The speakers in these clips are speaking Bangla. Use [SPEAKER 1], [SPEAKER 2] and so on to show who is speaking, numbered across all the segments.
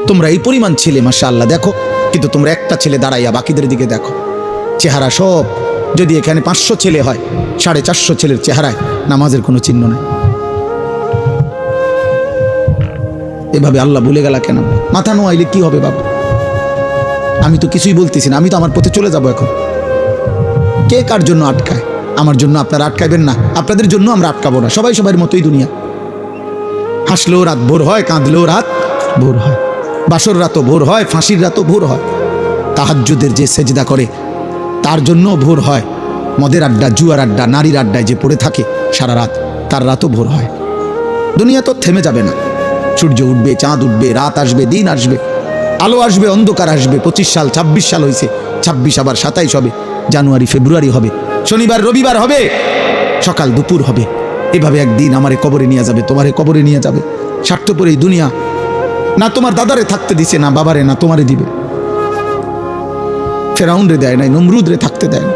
[SPEAKER 1] তোমরা এই পরিমাণ ছেলে মাশাআল্লাহ দেখো, কিন্তু তোমরা একটা ছেলে দাঁড়াইয়া বাকিদের দিকে দেখো, চেহারা সব। যদি এখানে 500 ছেলে হয়, 450 ছেলের চেহারায় নামাজের কোনো চিহ্ন নাই। এভাবে আল্লাহ ভুলে গেলা কেন? মাথা নোয়াইলে কি হবে বাবা? আমি তো কিছুই বলতেছি না, আমি তো আমার পথে চলে যাব এখন। কে কার জন্য আটকায়? আমার জন্য আপনারা আটকাইবেন না, আপনাদের জন্য আমরা আটকাবো না। সবাই সবার মতোই দুনিয়া। হাসলেও রাত ভোর হয়, কাঁদলেও রাত ভোর হয়, বাসর রাতও ভোর হয়, ফাঁসির রাতও ভোর হয়। তাহাজ্জুদের যে সেজদা করে তার জন্য ভোর হয়। মদের আড্ডা, জুয়ার আড্ডা, নারীর আড্ডায় যে পড়ে থাকে সারা রাত, তার রাতও ভোর হয়। দুনিয়া তো থেমে যাবে না। সূর্য উঠবে, চাঁদ উঠবে, রাত আসবে, দিন আসবে, আলো আসবে, অন্ধকার আসবে। 25 সাল 26 সাল হয়েছে, 26 আবার 27 হবে, জানুয়ারি ফেব্রুয়ারি হবে, শনিবার রবিবার হবে, সকাল দুপুর হবে। এভাবে একদিন আমারে কবরে নিয়ে যাবে, তোমারে কবরে নিয়ে যাবে। স্বার্থপর এই দুনিয়া না তোমার দাদারে থাকতে দিছে, না বাবারে, না তোমারে দিবে। ফেরাউন রে দেয় নাই, নমরুদ রে থাকতে দেয় না,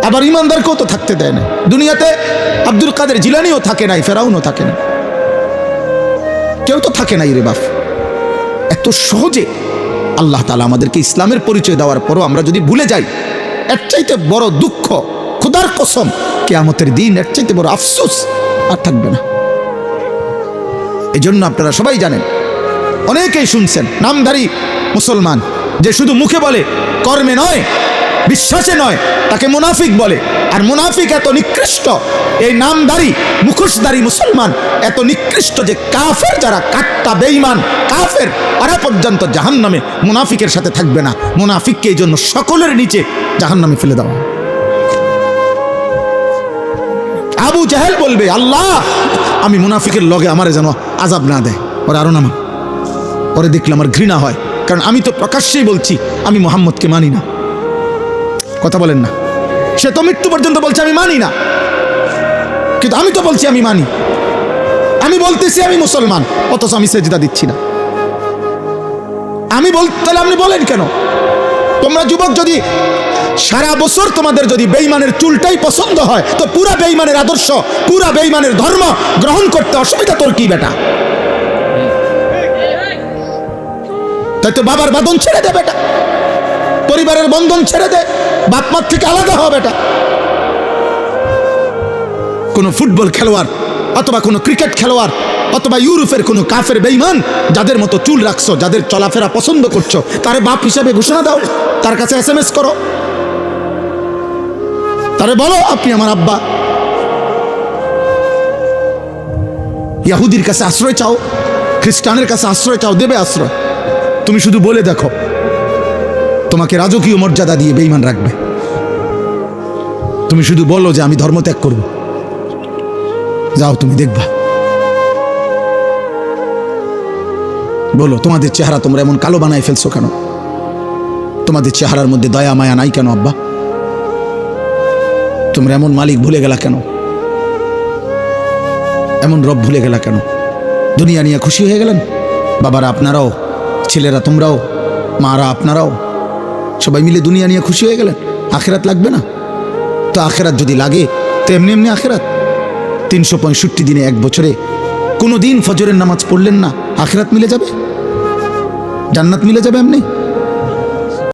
[SPEAKER 1] আবার ইমানদারকেও তো থাকতে দেয় না। দুনিয়াতে আব্দুল কাদের জিলানিও থাকে নাই, ফেরাউনও থাকে না, কেউ তো থাকে নাই রে বাপ। এত সহজে আল্লাহ তাআলা আমাদেরকে ইসলামের পরিচয় দেওয়ার পরও আমরা যদি ভুলে যাই, এর চাইতে বড় দুঃখ, খোদার কসম, কিয়ামতের দিন এর চাইতে বড় আফসোস আর থাকবে না। এই জন্য আপনারা সবাই জানেন, অনেকেই শুনছেন, নামধারী মুসলমান যে শুধু মুখে বলে, কর্মে নয়, বিশ্বাসে নয়, তাকে মুনাফিক বলে। আর মুনাফিক এত নিকৃষ্ট, এই নামধারী মুখোশধারী মুসলমান এত নিকৃষ্ট যে কাফের যারা, কাট্টা বেঈমান কাফের, ওরা পর্যন্ত জাহান্নামে মুনাফিকের সাথে থাকবে না। মুনাফিককে এই জন্য সকলের নিচে জাহান্নামে ফেলে দেওয়া। আবু জাহেল বলবে, আল্লাহ আমি মুনাফিকের লগে আমারে যেন আযাব না দেয়, ওরা আরো নামা, ওরে দেখলে আমার ঘৃণা হয়, কারণ আমি তো প্রকাশ্যেই বলছি আমি মুহাম্মদকে মানি না। কথা বলেন না? সে তো মৃত্যু পর্যন্ত বলছে আমি মানি না, কিন্তু আমি তো বলছি আমি মানি। আমি বলতেছি আমি মুসলমান, অথচ আমি সেজদা দিচ্ছি না। আমি তাহলে আপনি বলেন কেন? তোমরা যুবক যদি সারা বছর তোমাদের যদি বেঈমানের চুলটাই পছন্দ হয়, তো পুরা বেঈমানের আদর্শ, পুরা বেঈমানের ধর্ম গ্রহণ করতে অসুবিধা তোর কি বেটা? তাই তো বাবার বাঁধন ছেড়ে দে বেটা, পরিবারের বন্ধন ছেড়ে দে, বাপ মার থেকে আলাদা হ বেটা। কোন ফুটবল খেলোয়াড় অথবা কোন ক্রিকেট খেলোয়াড় অথবা ইউরোপের কোন কাফের বেঈমান যাদের মতো চুল রাখছো, যাদের চলাফেরা পছন্দ করছো, তারে বাপ হিসাবে ঘোষণা দাও, তার কাছে SMS করো, তারে বলো আপনি আমার আব্বা। ইহুদির কাছে আশ্রয় চাও, খ্রিস্টানের কাছে আশ্রয় চাও, দেবে আশ্রয়। তুমি শুধু বলে দেখো, তোমাকে রাজকীয় মর্যাদা দিয়ে বেঈমান রাখবে। তুমি শুধু বলো যে আমি ধর্ম ত্যাগ করব, যাও তুমি দেখবা। বলো তোমাদের চেহারা তোমরা এমন কালো বানায় ফেলছো কেন? তোমাদের চেহারার মধ্যে দয়া মায়া নাই কেন আব্বা? তোমরা এমন মালিক ভুলে গেলা কেন? এমন রব ভুলে গেলা কেন? দুনিয়া নিয়ে খুশি হয়ে গেলেন? বাবারা আপনারাও, ছেলেরা তোমরাও, মারা আপনারাও, সবাই মিলে দুনিয়া নিয়ে খুশি হয়ে গেলেন। আখেরাত লাগবে না তো? আখেরাত যদি লাগে তো এমনি এমনি আখেরাত। 365 দিনে, এক বছরে কোনো দিন ফজরের নামাজ পড়লেন না, আখেরাত মিলে যাবে, জান্নাত মিলে যাবে এমনি।